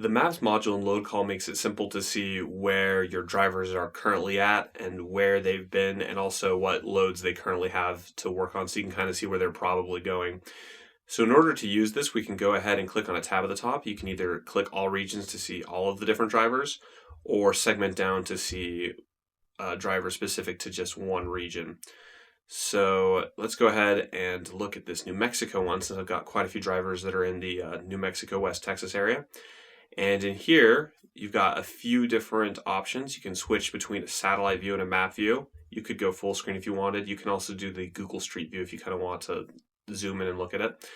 The Maps module in LoadCall makes it simple to see where your drivers are currently at and where they've been, and also what loads they currently have to work on, so you can kind of see where they're probably going. So in order to use this, we can go ahead and click on a tab at the top. You can either click all regions to see all of the different drivers, or segment down to see drivers specific to just one region. So let's go ahead and look at this New Mexico one, since I've got quite a few drivers that are in the New Mexico, West Texas area. And in here, you've got a few different options. You can switch between a satellite view and a map view. You could go full screen if you wanted. You can also do the Google Street View if you kind of want to zoom in and look at it.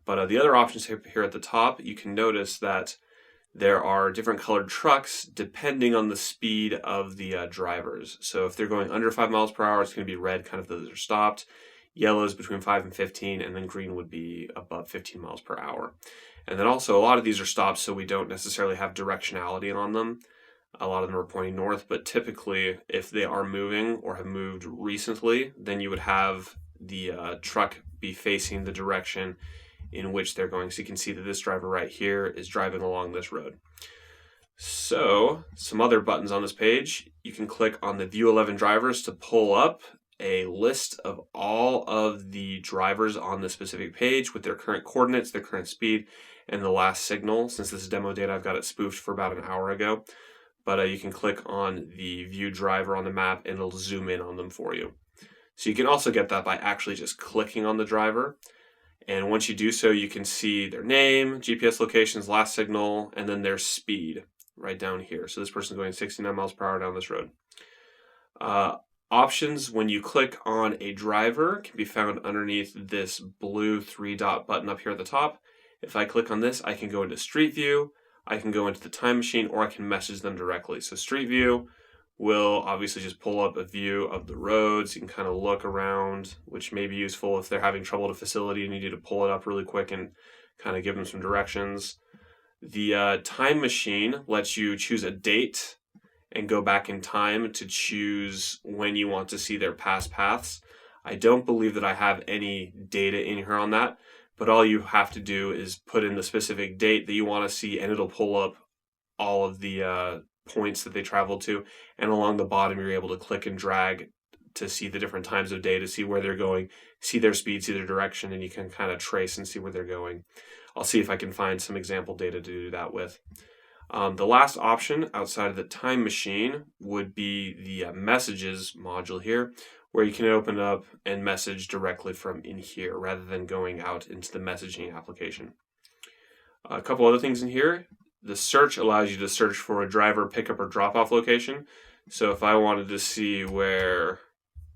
But the other options here at the top, you can notice that there are different colored trucks depending on the speed of the drivers. So if they're going under 5 miles per hour, it's going to be red, kind of those are stopped. Yellow is between 5 and 15, and then green would be above 15 miles per hour. And then also a lot of these are stopped, so we don't necessarily have directionality on them. A lot of them are pointing north, but typically if they are moving or have moved recently, then you would have the truck be facing the direction in which they're going. So you can see that this driver right here is driving along this road. So some other buttons on this page, you can click on the View 11 drivers to pull up a list of all of the drivers on the specific page with their current coordinates, their current speed, and the last signal. Since this is demo data, I've got it spoofed for about an hour ago. But you can click on the view driver on the map and it'll zoom in on them for you. So you can also get that by actually just clicking on the driver. And once you do so, you can see their name, GPS locations, last signal, and then their speed right down here. So this person's going 69 miles per hour down this road. Options when you click on a driver can be found underneath this blue 3-dot button up here at the top. If I click on this, I can go into Street View, I can go into the Time Machine, or I can message them directly. So Street View will obviously just pull up a view of the roads. You can kind of look around, which may be useful if they're having trouble at a facility and you need to pull it up really quick and kind of give them some directions. The Time Machine lets you choose a date and go back in time to choose when you want to see their past paths. I don't believe that I have any data in here on that, but all you have to do is put in the specific date that you want to see and it'll pull up all of the points that they traveled to. And along the bottom, you're able to click and drag to see the different times of day, to see where they're going, see their speed, see their direction, and you can kind of trace and see where they're going. I'll see if I can find some example data to do that with. The last option outside of the Time Machine would be the Messages module here, where you can open up and message directly from in here rather than going out into the messaging application. A couple other things in here. The search allows you to search for a driver pickup or drop-off location. So if I wanted to see where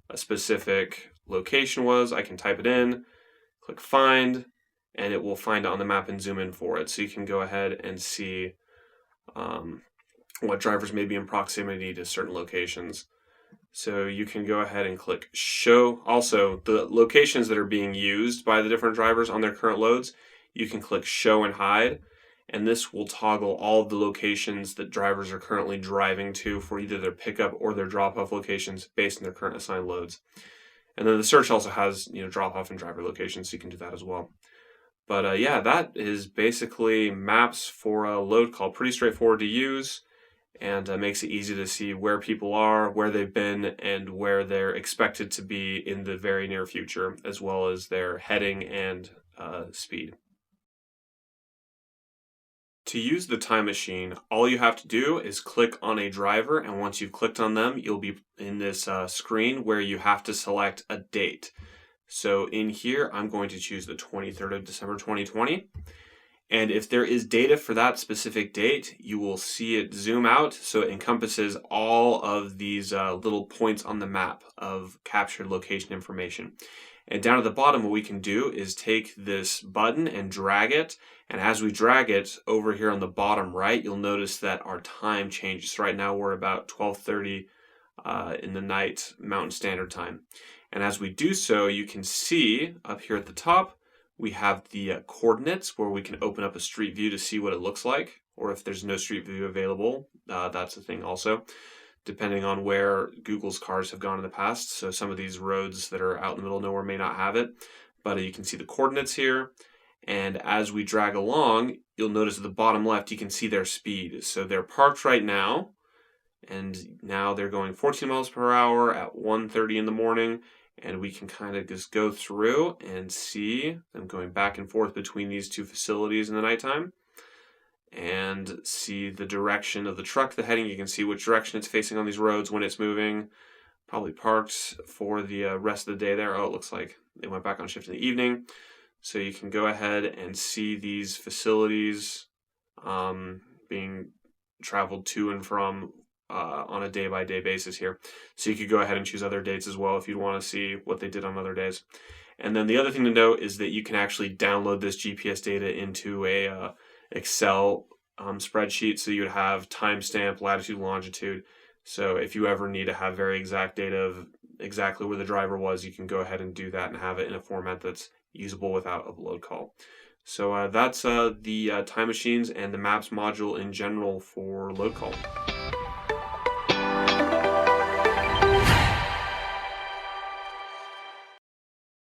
a specific location was, I can type it in, click Find, and it will find it on the map and zoom in for it. So you can go ahead and see what drivers may be in proximity to certain locations. So you can go ahead and click Show. Also, the locations that are being used by the different drivers on their current loads, you can click Show and Hide, and this will toggle all of the locations that drivers are currently driving to for either their pickup or their drop-off locations based on their current assigned loads. And then the search also has drop-off and driver locations, so you can do that as well. But yeah, that is basically maps for a LoadCall. Pretty straightforward to use, and makes it easy to see where people are, where they've been, and where they're expected to be in the very near future, as well as their heading and speed. To use the Time Machine, all you have to do is click on a driver, and once you've clicked on them, you'll be in this screen where you have to select a date. So in here, I'm going to choose the 23rd of December 2020. And if there is data for that specific date, you will see it zoom out, so it encompasses all of these little points on the map of captured location information. And down at the bottom, what we can do is take this button and drag it. And as we drag it over here on the bottom right, you'll notice that our time changes. So right now we're about 12:30 in the night Mountain Standard Time. And as we do so, you can see up here at the top, we have the coordinates where we can open up a street view to see what it looks like. Or if there's no street view available, that's a thing also, depending on where Google's cars have gone in the past. So some of these roads that are out in the middle of nowhere may not have it, but you can see the coordinates here. And as we drag along, you'll notice at the bottom left, you can see their speed. So they're parked right now, and now they're going 14 miles per hour at 1:30 in the morning. And we can kind of just go through and see them going back and forth between these two facilities in the nighttime, and see the direction of the truck, the heading. You can see which direction it's facing on these roads when it's moving. Probably parked for the rest of the day there. Oh, it looks like they went back on shift in the evening. So you can go ahead and see these facilities being traveled to and from on a day-by-day basis here. So you could go ahead and choose other dates as well if you'd want to see what they did on other days. And then the other thing to note is that you can actually download this GPS data into a Excel spreadsheet. So you would have timestamp, latitude, longitude. So if you ever need to have very exact data of exactly where the driver was, you can go ahead and do that and have it in a format that's usable without a load call. So that's the time machines and the maps module in general for load call.